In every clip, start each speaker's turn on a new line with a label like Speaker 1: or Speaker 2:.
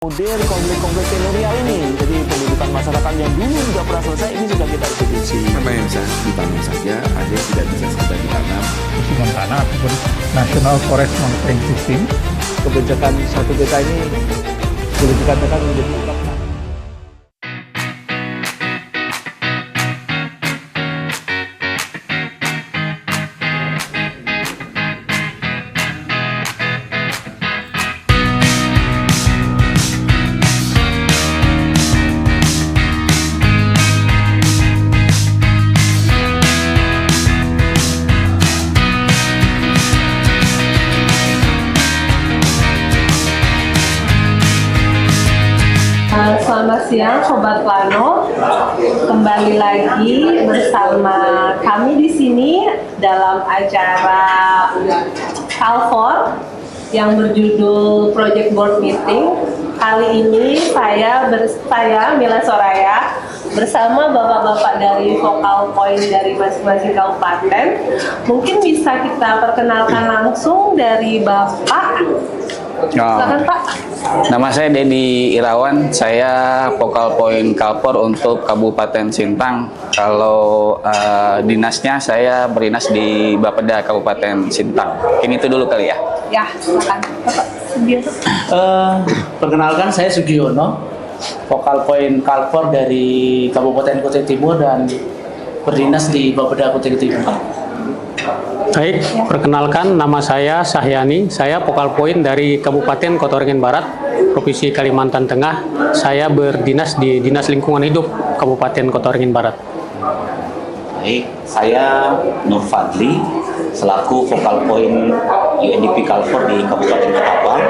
Speaker 1: Kemudian konflik-konflik tenurial ini, jadi pendidikan masyarakat yang dulu sudah pernah selesai, ini sudah kita eksekusi.
Speaker 2: Apa yang bisa ditanam saja, ada yang tidak bisa sudah ditanam.
Speaker 3: Hukuman tanah ataupun National Forest Monitoring System.
Speaker 1: Kebijakan satu desa ini boleh dikatakan menjadi utama.
Speaker 4: Selamat siang Sobat Plano, kembali lagi bersama kami di sini dalam acara Kalfor yang berjudul Project Board Meeting. Kali ini saya Mila Soraya bersama bapak-bapak dari Focal Point dari masing-masing kabupaten. Mungkin bisa kita perkenalkan langsung dari Bapak. Silakan Pak.
Speaker 5: Nama saya Dedi Irawan, saya Focal Point Kalpor untuk Kabupaten Sintang. Kalau dinasnya saya berdinas di Bapeda Kabupaten Sintang. Ini itu dulu kali ya.
Speaker 4: Ya, silakan. Bapak Sugiono.
Speaker 6: Perkenalkan saya Sugiono, Focal Point Kalpor dari Kabupaten Kutai Timur dan berdinas di Bapeda Kutai Timur.
Speaker 7: Baik, perkenalkan nama saya Sahyani, saya Focal Point dari Kabupaten Kota Waringin Barat, Provinsi Kalimantan Tengah. Saya berdinas di Dinas Lingkungan Hidup Kabupaten Kota Waringin Barat.
Speaker 8: Baik, saya Nur Fadli, selaku Focal Point UNDP Kalpor di Kabupaten Ketapang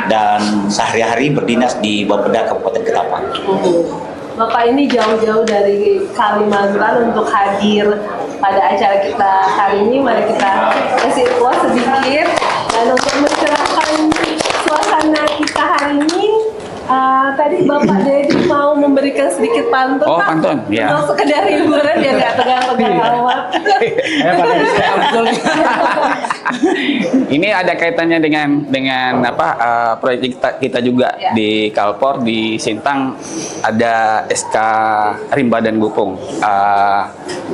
Speaker 8: dan sehari-hari berdinas di Bapeda Kabupaten Ketapang.
Speaker 4: Bapak ini jauh-jauh dari Kalimantan untuk hadir pada acara kita hari ini. Mari kita kasih puas sedikit dan untuk mencerahkan suasana kita hari ini. Tadi Bapak Dedi mau memberikan sedikit pantun,
Speaker 5: Oh,
Speaker 4: Pak,
Speaker 5: pantun, ya.
Speaker 4: untuk sekedar hiburan biar nggak tegang-tegang amat.
Speaker 5: Ini ada kaitannya dengan proyek kita juga
Speaker 4: Ya.
Speaker 5: di Kalpor di Sintang, ada SK Rimba dan Gupung.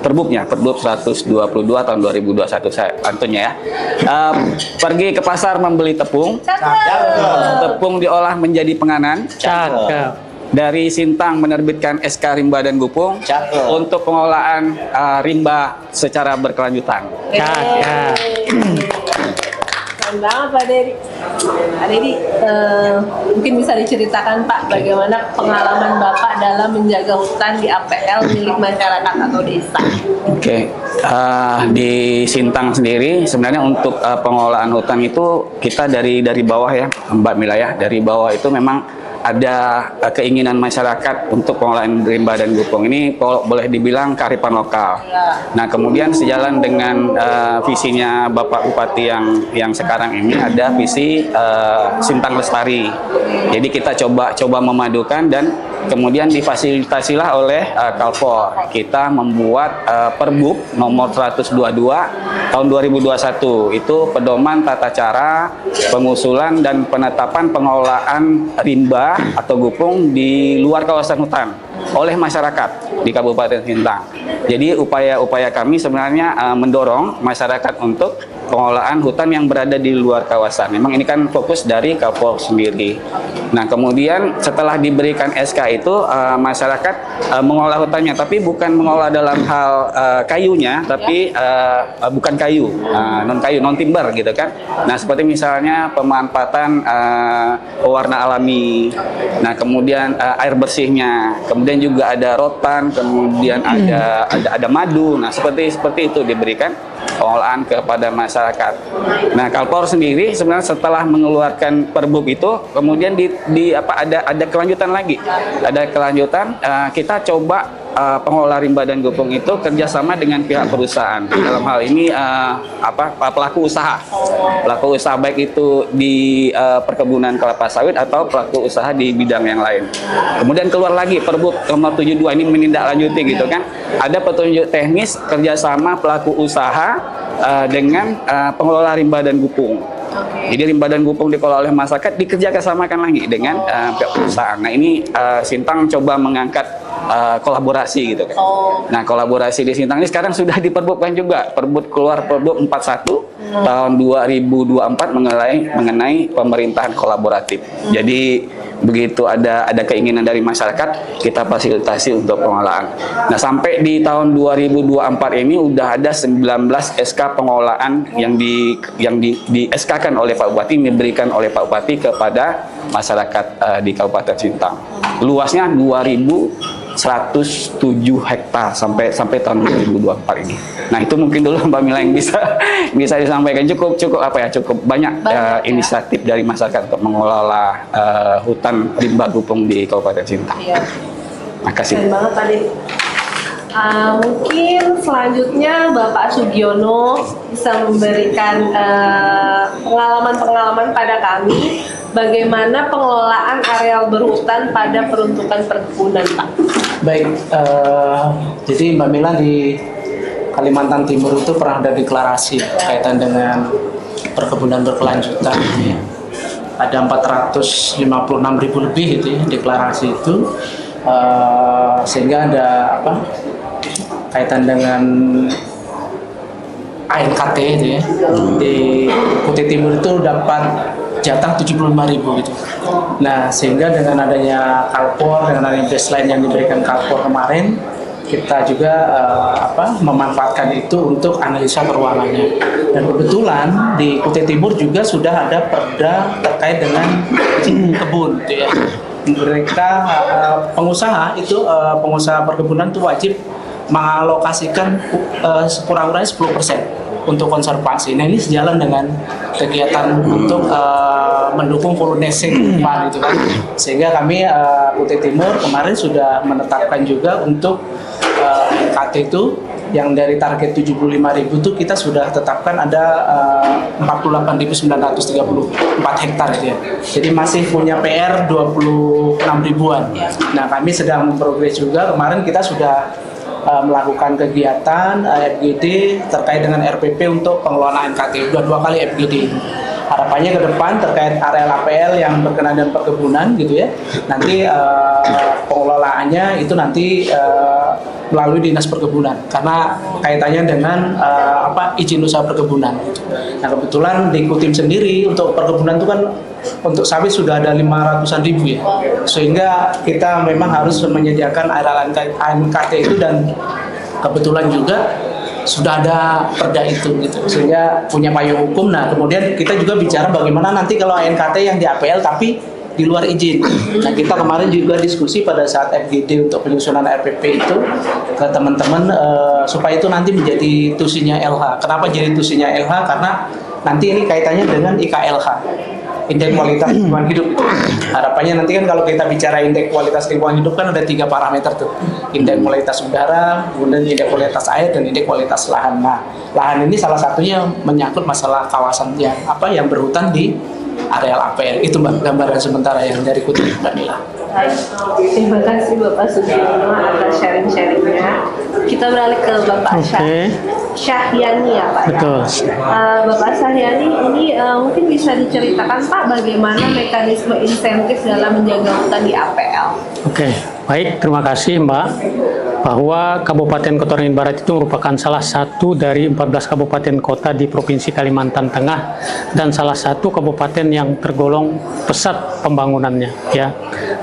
Speaker 5: Perbup 122 tahun 2021 saya pantunnya ya. Pergi ke pasar membeli tepung. Tepung diolah menjadi penganan.
Speaker 7: Cakep.
Speaker 5: Dari Sintang menerbitkan SK Rimba dan Gupung
Speaker 8: Cakep.
Speaker 5: untuk pengolahan rimba secara berkelanjutan.
Speaker 7: Cakep.
Speaker 4: Keren banget Pak Dedi. Pak Dedi, mungkin bisa diceritakan Pak bagaimana pengalaman Bapak dalam menjaga hutan di APL milik masyarakat atau desa.
Speaker 5: Oke, di Sintang sendiri sebenarnya untuk pengolahan hutan itu kita dari bawah ya, Mbak Mila ya, dari bawah itu memang ada keinginan masyarakat untuk pengolahan rimba dan gupung. Ini boleh dibilang kearifan lokal. Nah, kemudian sejalan dengan visinya Bapak Bupati yang sekarang ini ada visi Sintang Lestari. Jadi kita coba memadukan dan kemudian difasilitasilah oleh Kalpor. Kita membuat Perbup nomor 122 tahun 2021. Itu pedoman tata cara pengusulan dan penetapan pengelolaan rimba atau gupung di luar kawasan hutan oleh masyarakat di Kabupaten Sintang. Jadi upaya kami sebenarnya mendorong masyarakat untuk pengolahan hutan yang berada di luar kawasan. Memang ini kan fokus dari Kalpor sendiri. Nah, kemudian setelah diberikan SK itu masyarakat mengolah hutannya, tapi bukan mengolah dalam hal kayunya, tapi bukan kayu, non timber gitu kan. Nah, seperti misalnya pemanfaatan pewarna alami. Nah, kemudian air bersihnya, kemudian juga ada rotan, kemudian ada madu. Nah, seperti itu diberikan pengolahan kepada masyarakat. Nah, Kalpor sendiri sebenarnya setelah mengeluarkan Perbup itu, kemudian ada kelanjutan lagi. Ada kelanjutan, kita coba pengelola rimba dan gupung itu kerjasama dengan pihak perusahaan. Dalam hal ini pelaku usaha baik itu di perkebunan kelapa sawit atau pelaku usaha di bidang yang lain. Kemudian keluar lagi Perbup nomor 72 ini menindaklanjuti gitu kan. Ada petunjuk teknis kerjasama pelaku usaha dengan pengelola rimba dan gupung. Jadi rimba dan gupung dikelola oleh masyarakat dikerjasamakan lagi dengan pihak perusahaan. Nah ini Sintang coba mengangkat kolaborasi gitu kan. Nah kolaborasi di Sintang ini sekarang sudah diperbutkan juga. Perbut keluar Perbut 41 tahun 2024 mengenai pemerintahan kolaboratif. Jadi begitu ada keinginan dari masyarakat, kita fasilitasi untuk pengelolaan. Nah sampai di tahun 2024 ini udah ada 19 SK pengelolaan yang di SK-kan oleh Pak Bupati, diberikan oleh Pak Bupati kepada masyarakat di Kabupaten Sintang. Luasnya 2.107 hektar sampai tahun 2024 ini. Nah itu mungkin dulu Mbak Mila yang bisa disampaikan. Cukup banyak inisiatif dari masyarakat untuk mengelola hutan rimba gupung di Kabupaten Sintang. Makasih.
Speaker 4: Keren banget tadi. Mungkin selanjutnya Bapak Sugiono bisa memberikan pengalaman-pengalaman pada kami bagaimana pengelolaan areal berhutan pada peruntukan perkebunan, Pak. Baik,
Speaker 6: Jadi Mbak Mila di Kalimantan Timur itu pernah ada deklarasi kaitan dengan perkebunan berkelanjutan. Ada 456.000 lebih itu ya, deklarasi itu, sehingga ada kaitan dengan ANKT itu ya, di Kutai Timur itu dapat jatah 75.000 gitu. Nah sehingga dengan adanya Kalpor, dengan adanya baseline yang diberikan Kalpor kemarin, kita juga memanfaatkan itu untuk analisa peruangannya. Dan kebetulan di Kutai Timur juga sudah ada perda terkait dengan kebun gitu ya. Mereka pengusaha perkebunan itu wajib mengalokasikan kurang-kurangnya 10% untuk konservasi. Nah ini sejalan dengan kegiatan untuk mendukung pollination gitu kan. Sehingga kami Kutai Timur kemarin sudah menetapkan juga untuk KT itu yang dari target 75.000 itu kita sudah tetapkan ada 48.934 hektar gitu ya. Jadi masih punya PR 26 ribuan. Nah kami sedang memprogres juga. Kemarin kita sudah melakukan kegiatan FGD terkait dengan RPP untuk pengelolaan KT. Dua kali FGD. Harapannya ke depan terkait areal APL yang berkenaan dengan perkebunan gitu ya. Nanti pengelolaannya itu nanti melalui Dinas Perkebunan karena kaitannya dengan izin usaha perkebunan. Nah kebetulan di Kutim sendiri untuk perkebunan itu kan untuk sawit sudah ada 500-an ribu ya, sehingga kita memang harus menyediakan areal ANKT itu dan kebetulan juga sudah ada perda itu gitu, sehingga punya payung hukum. Nah kemudian kita juga bicara bagaimana nanti kalau ANKT yang di APL tapi di luar izin. Nah kita kemarin juga diskusi pada saat FGD untuk penyusunan RPP itu ke teman-teman supaya itu nanti menjadi tusinya LH. Kenapa jadi tusinya LH? Karena nanti ini kaitannya dengan IKLH, indeks kualitas lingkungan hidup. Harapannya nanti kan kalau kita bicara indeks kualitas lingkungan hidup kan ada 3 parameter tuh, indeks kualitas udara, kemudian indeks kualitas air, dan indeks kualitas lahan. Nah lahan ini salah satunya menyangkut masalah kawasan yang berhutan di areal APL. Itu Mbak gambaran sementara yang dari Kutai Mbak Mila.
Speaker 4: Terima kasih Bapak Sugiono atas sharing-sharingnya. Kita beralih ke Bapak Syahyani ya Pak.
Speaker 7: Betul.
Speaker 4: Bapak Syahyani ini mungkin bisa diceritakan Pak bagaimana mekanisme insentif dalam menjaga hutan di APL.
Speaker 7: Oke, baik, terima kasih Mbak. Bahwa Kabupaten Kota Waringin Barat itu merupakan salah satu dari 14 kabupaten kota di Provinsi Kalimantan Tengah dan salah satu kabupaten yang tergolong pesat pembangunannya ya.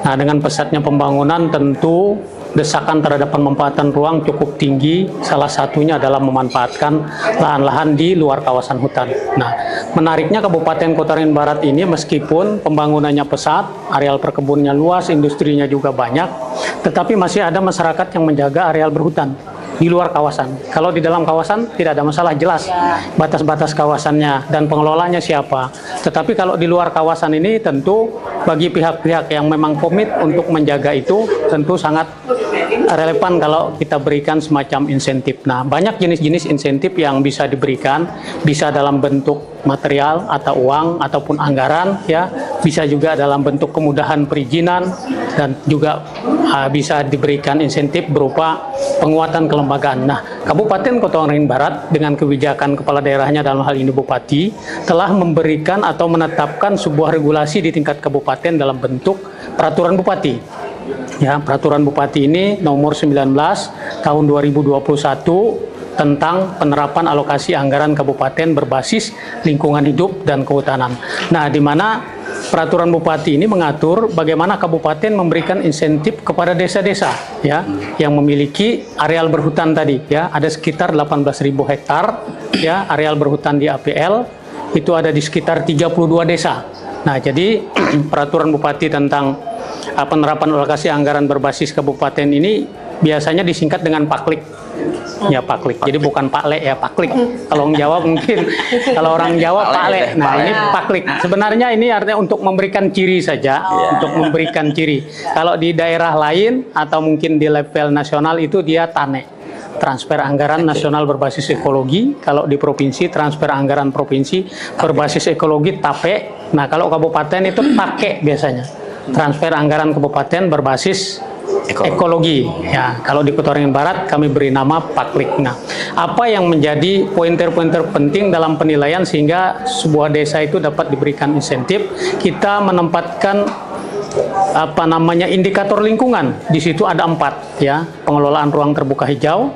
Speaker 7: Nah, dengan pesatnya pembangunan tentu desakan terhadap pemanfaatan ruang cukup tinggi, salah satunya adalah memanfaatkan lahan-lahan di luar kawasan hutan. Nah, menariknya Kabupaten Kota Waringin Barat ini meskipun pembangunannya pesat, areal perkebunnya luas, industrinya juga banyak, tetapi masih ada masyarakat yang menjaga areal berhutan di luar kawasan. Kalau di dalam kawasan tidak ada masalah, jelas batas-batas kawasannya dan pengelolanya siapa. Tetapi kalau di luar kawasan ini tentu bagi pihak-pihak yang memang komit untuk menjaga itu tentu sangat relevan kalau kita berikan semacam insentif. Nah, banyak jenis-jenis insentif yang bisa diberikan, bisa dalam bentuk material atau uang ataupun anggaran, ya, bisa juga dalam bentuk kemudahan perizinan, dan juga bisa diberikan insentif berupa penguatan kelembagaan. Nah, Kabupaten Kota Waringin Barat dengan kebijakan kepala daerahnya dalam hal ini Bupati telah memberikan atau menetapkan sebuah regulasi di tingkat kabupaten dalam bentuk peraturan Bupati. Ya, peraturan Bupati ini nomor 19 tahun 2021 tentang penerapan alokasi anggaran kabupaten berbasis lingkungan hidup dan kehutanan. Nah, di mana peraturan Bupati ini mengatur bagaimana kabupaten memberikan insentif kepada desa-desa, ya, yang memiliki areal berhutan tadi, ya, ada sekitar 18.000 hektar, ya, areal berhutan di APL itu ada di sekitar 32 desa. Nah, jadi peraturan Bupati tentang penerapan alokasi anggaran berbasis kabupaten ini biasanya disingkat dengan Paklik. Ya, Paklik. Jadi bukan Pakle, ya, Paklik. Kalau orang Jawa mungkin, kalau orang Jawa Pakle. Nah, ini Paklik. Sebenarnya ini artinya untuk memberikan ciri saja, untuk memberikan ciri. Kalau di daerah lain atau mungkin di level nasional itu dia TANE. Transfer anggaran nasional berbasis ekologi. Kalau di provinsi, transfer anggaran provinsi berbasis ekologi TAPE. Nah, kalau kabupaten itu TAKE biasanya. Transfer anggaran kabupaten berbasis ekologi. Ya, kalau di Kota Waringin Barat kami beri nama Paklik. Nah, apa yang menjadi pointer-pointer penting dalam penilaian sehingga sebuah desa itu dapat diberikan insentif? Kita menempatkan indikator lingkungan. Di situ ada 4, ya. Pengelolaan ruang terbuka hijau,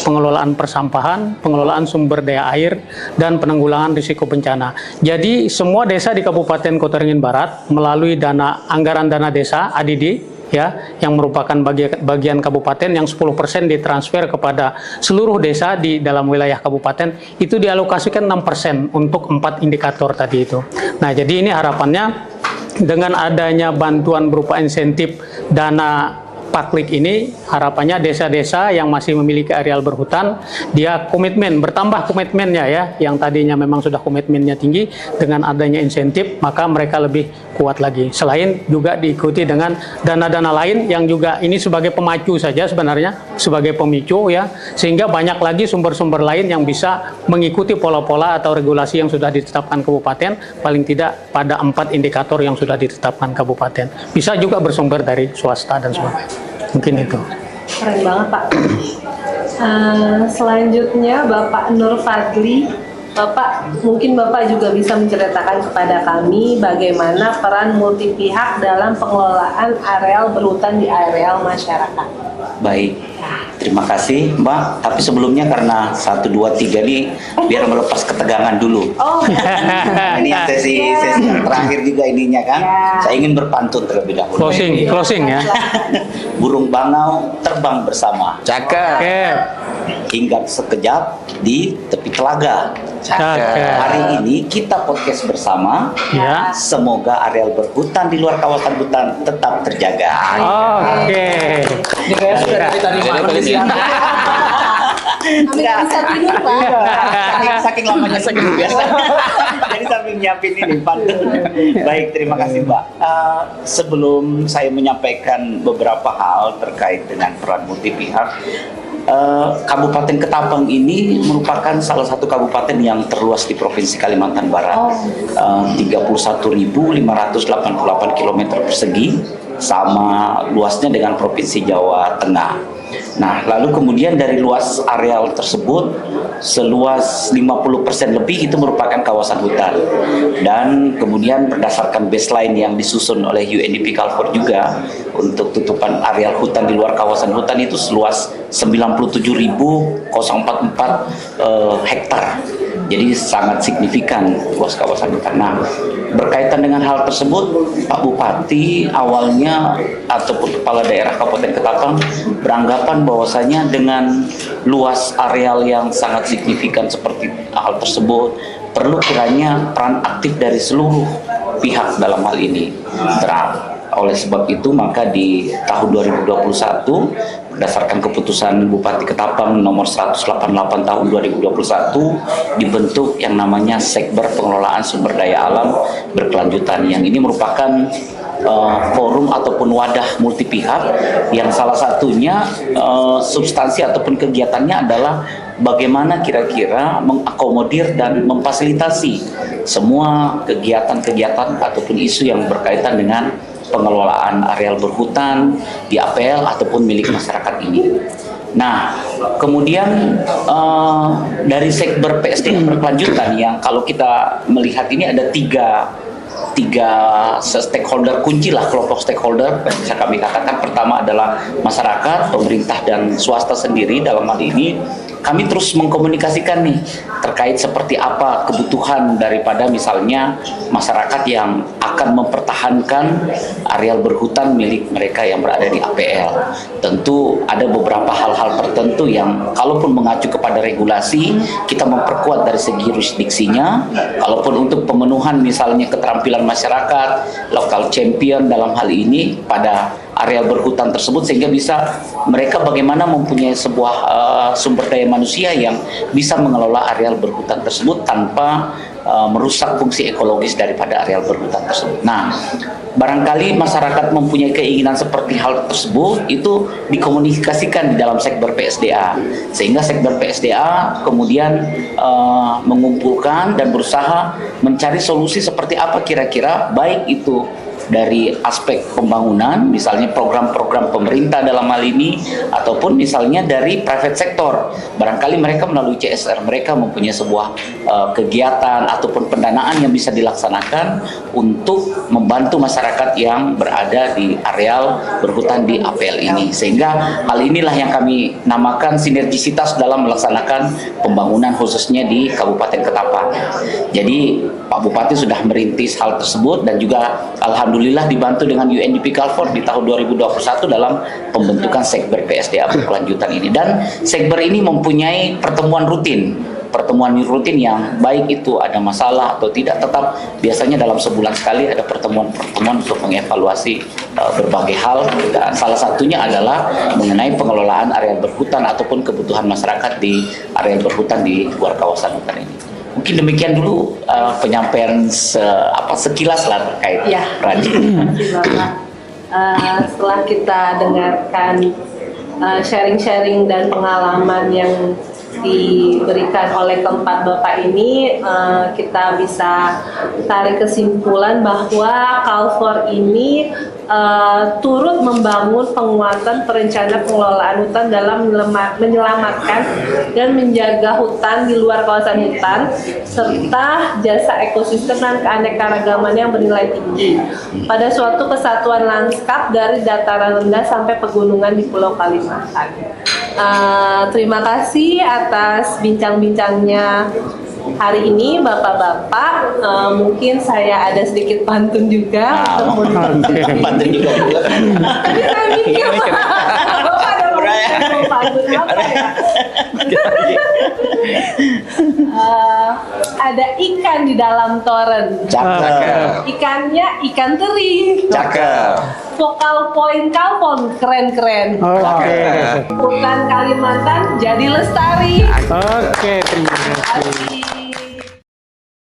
Speaker 7: pengelolaan persampahan, pengelolaan sumber daya air, dan penanggulangan risiko bencana. Jadi semua desa di Kabupaten Kota Waringin Barat melalui anggaran dana desa ADD, ya, yang merupakan bagian kabupaten yang 10% ditransfer kepada seluruh desa di dalam wilayah kabupaten, itu dialokasikan 6% untuk 4 indikator tadi itu. Nah, jadi ini harapannya dengan adanya bantuan berupa insentif dana Paklik ini, harapannya desa-desa yang masih memiliki areal berhutan, dia komitmen, bertambah komitmennya, ya, yang tadinya memang sudah komitmennya tinggi, dengan adanya insentif, maka mereka lebih kuat lagi. Selain juga diikuti dengan dana-dana lain yang juga ini sebagai pemacu saja sebenarnya, sebagai pemicu, ya, sehingga banyak lagi sumber-sumber lain yang bisa mengikuti pola-pola atau regulasi yang sudah ditetapkan kabupaten, paling tidak pada 4 indikator yang sudah ditetapkan kabupaten. Bisa juga bersumber dari swasta dan sebagainya. Mungkin itu.
Speaker 4: Keren banget, Pak. Selanjutnya Bapak Nur Fadli. Mungkin Bapak juga bisa menceritakan kepada kami bagaimana peran multi pihak dalam pengelolaan areal berhutan di areal masyarakat.
Speaker 8: Baik, terima kasih Mbak. Tapi sebelumnya karena 1, 2, 3 ini biar melepas ketegangan dulu.
Speaker 4: Oh,
Speaker 8: ini sesi yang terakhir juga ininya kan. Saya ingin berpantun terlebih dahulu.
Speaker 7: Closing ya.
Speaker 8: Burung bangau terbang bersama.
Speaker 5: Cakep.
Speaker 8: Hinggap sekejap di tepi telaga.
Speaker 7: Cakep.
Speaker 8: Hari ini kita podcast bersama.
Speaker 7: Ya.
Speaker 8: Semoga areal berhutan di luar kawasan hutan tetap terjaga.
Speaker 7: Oke.
Speaker 6: Ini kayak sudah dari tadi malam di siang.
Speaker 4: kami nggak bisa tidur, Pak.
Speaker 8: Saking lamanya sakit biasa. Jadi sambil nyiapin ini pantun. Baik, terima kasih Mbak. Sebelum saya menyampaikan beberapa hal terkait dengan peran multi pihak, Kabupaten Ketapang ini merupakan salah satu kabupaten yang terluas di Provinsi Kalimantan Barat. 31.588 km persegi, sama luasnya dengan Provinsi Jawa Tengah. Nah, lalu kemudian dari luas areal tersebut, seluas 50% lebih itu merupakan kawasan hutan. Dan kemudian berdasarkan baseline yang disusun oleh UNDP CALFOR juga, untuk tutupan areal hutan di luar kawasan hutan itu seluas 97.044 hektar. Jadi sangat signifikan luas kawasan hutan. Nah, berkaitan dengan hal tersebut, Pak Bupati awalnya ataupun Kepala Daerah Kabupaten Ketapang beranggapan bahwasanya dengan luas areal yang sangat signifikan seperti hal tersebut, perlu kiranya peran aktif dari seluruh pihak dalam hal ini. Oleh sebab itu, maka di tahun 2021, berdasarkan keputusan Bupati Ketapang nomor 188 tahun 2021, dibentuk yang namanya Sekber Pengelolaan Sumber Daya Alam Berkelanjutan, yang ini merupakan forum ataupun wadah multi pihak yang salah satunya substansi ataupun kegiatannya adalah bagaimana kira-kira mengakomodir dan memfasilitasi semua kegiatan-kegiatan ataupun isu yang berkaitan dengan pengelolaan areal berhutan di APL ataupun milik masyarakat ini. Nah, kemudian dari Sekber PSDA berkelanjutan yang kalau kita melihat ini ada tiga stakeholder kunci lah, kelompok stakeholder bisa kami katakan. Pertama adalah masyarakat, pemerintah dan swasta sendiri. Dalam hal ini kami terus mengkomunikasikan nih terkait seperti apa kebutuhan daripada misalnya masyarakat yang akan mempertahankan areal berhutan milik mereka yang berada di APL. Tentu ada beberapa hal-hal tertentu yang kalaupun mengacu kepada regulasi kita memperkuat dari segi jurisdiksinya. Kalaupun untuk pemenuhan misalnya keterampilan masyarakat, local champion dalam hal ini pada areal berhutan tersebut, sehingga bisa mereka bagaimana mempunyai sebuah sumber daya manusia yang bisa mengelola areal berhutan tersebut tanpa merusak fungsi ekologis daripada areal berhutan tersebut. Nah, barangkali masyarakat mempunyai keinginan seperti hal tersebut itu dikomunikasikan di dalam Sekber PSDA, sehingga Sekber PSDA kemudian mengumpulkan dan berusaha mencari solusi seperti apa kira-kira, baik itu dari aspek pembangunan, misalnya program-program pemerintah dalam hal ini, ataupun misalnya dari private sector. Barangkali mereka melalui CSR, mereka mempunyai sebuah kegiatan ataupun pendanaan yang bisa dilaksanakan untuk membantu masyarakat yang berada di areal berhutan di APL ini. Sehingga hal inilah yang kami namakan sinergisitas dalam melaksanakan pembangunan khususnya di Kabupaten Ketapang. Jadi Pak Bupati sudah merintis hal tersebut dan juga alhamdulillah dibantu dengan UNDP Calfor di tahun 2021 dalam pembentukan Sekber PSDA berkelanjutan ini. Dan Sekber ini mempunyai pertemuan rutin yang baik itu ada masalah atau tidak, tetap biasanya dalam sebulan sekali ada pertemuan-pertemuan untuk mengevaluasi berbagai hal, dan salah satunya adalah mengenai pengelolaan areal berhutan ataupun kebutuhan masyarakat di areal berhutan di luar kawasan hutan ini. Mungkin demikian dulu penyampaian sekilas lah terkait Raji.
Speaker 4: Setelah kita dengarkan sharing-sharing dan pengalaman yang diberikan oleh keempat Bapak ini, kita bisa tarik kesimpulan bahwa Calfor ini turut membangun penguatan perencanaan pengelolaan hutan dalam menyelamatkan dan menjaga hutan di luar kawasan hutan, serta jasa ekosistem dan keanekaragaman yang bernilai tinggi pada suatu kesatuan lanskap dari dataran rendah sampai pegunungan di Pulau Kalimantan. Terima kasih atas bincang-bincangnya hari ini Bapak-bapak. Mungkin saya ada sedikit pantun juga.
Speaker 8: Pantun juga.
Speaker 4: Tapi saya mikir Bapak ada mau pantun apa ya? Ada ikan di dalam toren.
Speaker 8: Cakep.
Speaker 4: Ikannya ikan teri.
Speaker 8: Cakep.
Speaker 4: Vokal point Calpon keren-keren. Hutan Kalimantan jadi lestari.
Speaker 7: Oke, terima kasih.